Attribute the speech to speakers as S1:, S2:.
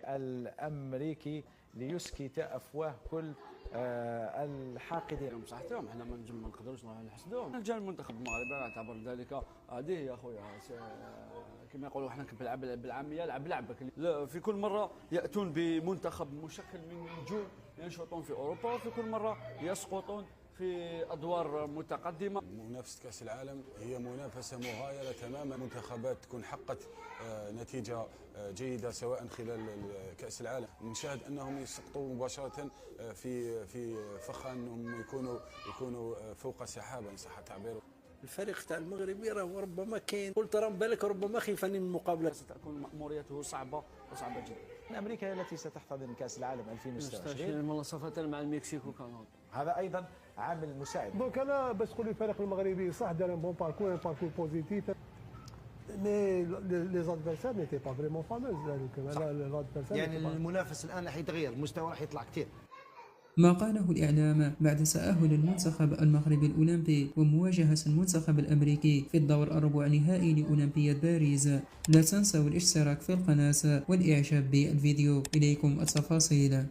S1: الأمريكي ليسكت أفواه كل الحاقدين.
S2: بصحتهم حنا ما نقدروش نحسدوهم. جا المنتخب المغربي يعتبر ذلك هذه يا خويا كما يقولوا حنا بالعاميه لعب لعبك. في كل مره ياتون بمنتخب مشكل من نجوم ينشطون في اوروبا، وفي كل مره يسقطون في ادوار متقدمه.
S3: منافسه كاس العالم هي منافسه مغايره تماما، منتخبات تكون حققت نتيجه جيده سواء خلال كاس العالم، نشاهد انهم يسقطوا مباشره في فخ انهم يكونوا فوق سحابه ان صح التعبير.
S4: الفريق تاع المغربي راه ربما كاين، قلت راه بالك ربما خيفاني من المقابله،
S2: ستكون مأموريته صعبه جدا.
S1: أمريكا التي ستحتضن كأس العالم 2026
S2: ملاصفة مع المكسيك وكندا،
S1: هذا أيضا عامل مساعد.
S5: دونك انا باش تقول لي الفريق المغربي صح دار ان بون باركور، ان باركور بوزيتيف، مي لي زادفيرسير نيتي با فريمون فاموز.
S6: يعني المنافس الان راح يتغير، المستوى راح يطلع كثير.
S7: ما قاله الإعلام بعد تأهل المنتخب المغربي الأولمبي ومواجهة المنتخب الأمريكي في الدور الربع نهائي لأولمبياد باريس. لا تنسوا الاشتراك في القناة والإعجاب بالفيديو. إليكم التفاصيل.